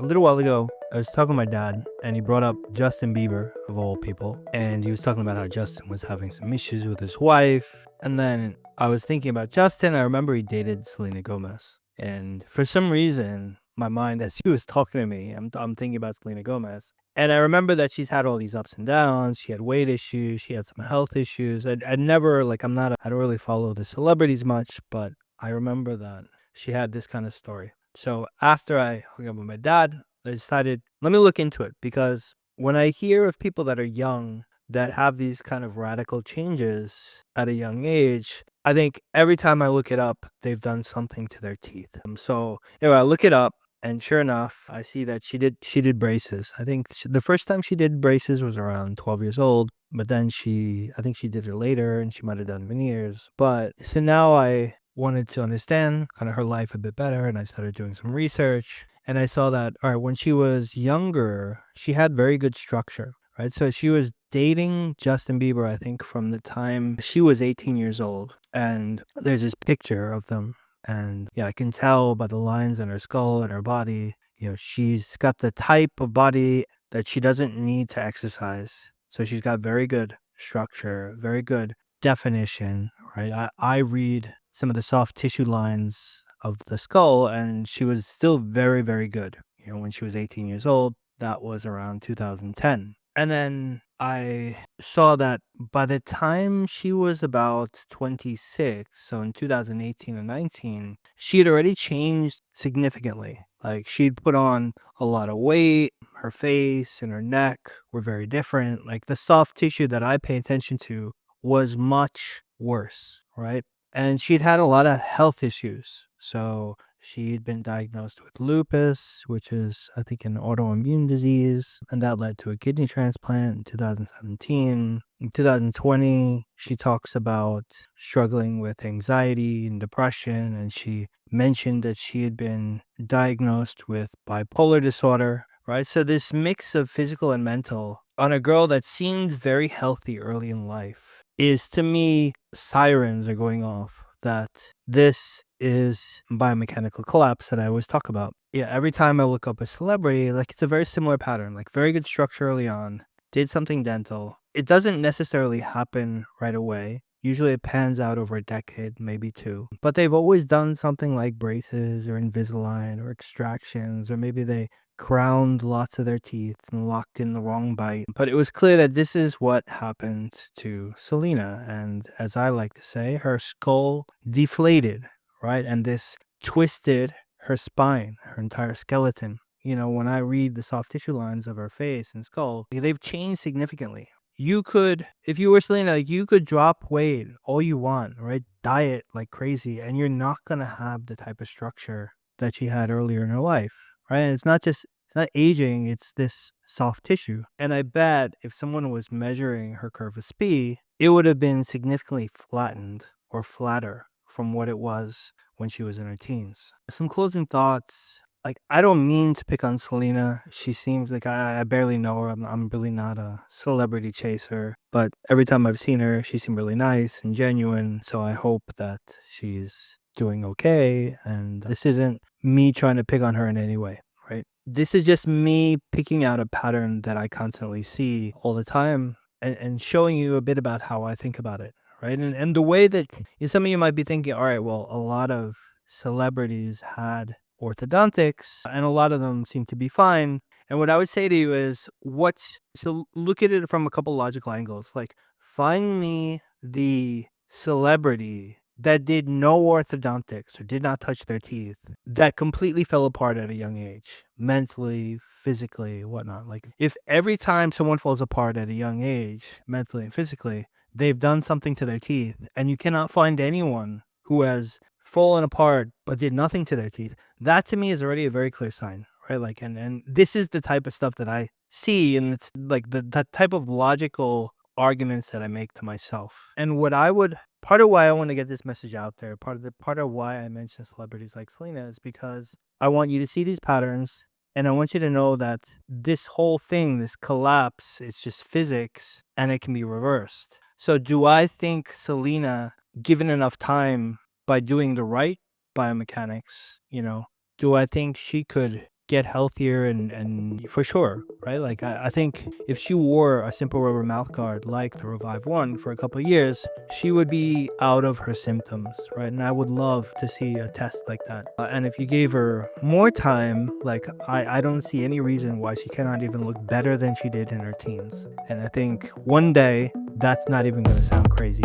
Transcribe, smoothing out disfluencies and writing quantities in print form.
A little while ago, I was talking to my dad, and he brought up Justin Bieber, of all people. And he was talking about how Justin was having some issues with his wife. And then I was thinking about Justin. I remember he dated Selena Gomez. And for some reason, my mind, as he was talking to me, I'm thinking about Selena Gomez. And I remember that she's had all these ups and downs. She had weight issues. She had some health issues. I never, like, I don't really follow the celebrities much, but I remember that she had this kind of story. So after I hung up with my dad, I decided, let me look into it, because when I hear of people that are young that have these kind of radical changes at a young age, I think every time I look it up, they've done something to their teeth. So anyway, I look it up, and sure enough, I see that she did braces. I think the first time she did braces was around 12 years old, but then I think she did it later, and she might have done veneers. But so now I wanted to understand kind of her life a bit better, and I started doing some research, and I saw that, all right, when she was younger, she had very good structure, right? So she was dating Justin Bieber, I think, from the time she was 18 years old, and there's this picture of them, and yeah, I can tell by the lines in her skull and her body, she's got the type of body that she doesn't need to exercise. So she's got very good structure, very good definition, right? I read some of the soft tissue lines of the skull, and she was still very, very good. When she was 18 years old, that was around 2010. And then I saw that by the time she was about 26, so in 2018 and 19, she had already changed significantly. Like, she'd put on a lot of weight, her face and her neck were very different. Like, the soft tissue that I pay attention to was much worse, right? And she'd had a lot of health issues. So she'd been diagnosed with lupus, which is, I think, an autoimmune disease, and that led to a kidney transplant in 2017. In 2020, she talks about struggling with anxiety and depression, and she mentioned that she had been diagnosed with bipolar disorder, right? So this mix of physical and mental on a girl that seemed very healthy early in life is, to me, sirens are going off that this is biomechanical collapse that I always talk about. Yeah, every time I look up a celebrity, like, it's a very similar pattern, like very good structure early on, did something dental. It doesn't necessarily happen right away. Usually it pans out over a decade, maybe two. But they've always done something like braces or Invisalign or extractions, or maybe they crowned lots of their teeth and locked in the wrong bite. But it was clear that this is what happened to Selena. And as I like to say, her skull deflated, right? And this twisted her spine, her entire skeleton. When I read the soft tissue lines of her face and skull, they've changed significantly. If you were Selena, you could drop weight all you want, right? Diet like crazy, and you're not going to have the type of structure that she had earlier in her life, right? And it's not aging, it's this soft tissue. And I bet if someone was measuring her curve of spee, it would have been significantly flattened or flatter from what it was when she was in her teens. Some closing thoughts. Like, I don't mean to pick on Selena. She seems like I barely know her. I'm really not a celebrity chaser. But every time I've seen her, she seemed really nice and genuine. So I hope that she's doing okay. And this isn't me trying to pick on her in any way, right? This is just me picking out a pattern that I constantly see all the time, and showing you a bit about how I think about it, right? And the way that some of you might be thinking, all right, well, a lot of celebrities had orthodontics, and a lot of them seem to be fine. And what I would say to you is, so look at it from a couple logical angles. Like, find me the celebrity that did no orthodontics or did not touch their teeth that completely fell apart at a young age, mentally, physically, whatnot. Like, if every time someone falls apart at a young age, mentally and physically, they've done something to their teeth, and you cannot find anyone who has fallen apart but did nothing to their teeth, that to me is already a very clear sign, right? Like, and this is the type of stuff that I see, and it's like that type of logical arguments that I make to myself. And part of why I want to get this message out there, part of why I mention celebrities like Selena, is because I want you to see these patterns, and I want you to know that this whole thing, this collapse, it's just physics, and it can be reversed. So do I think Selena, given enough time, by doing the right biomechanics, do I think she could get healthier and for sure, right? Like I think if she wore a simple rubber mouth guard like the Revive One for a couple of years, she would be out of her symptoms, right? And I would love to see a test like that. And if you gave her more time, like I don't see any reason why she cannot even look better than she did in her teens. And I think one day that's not even going to sound crazy.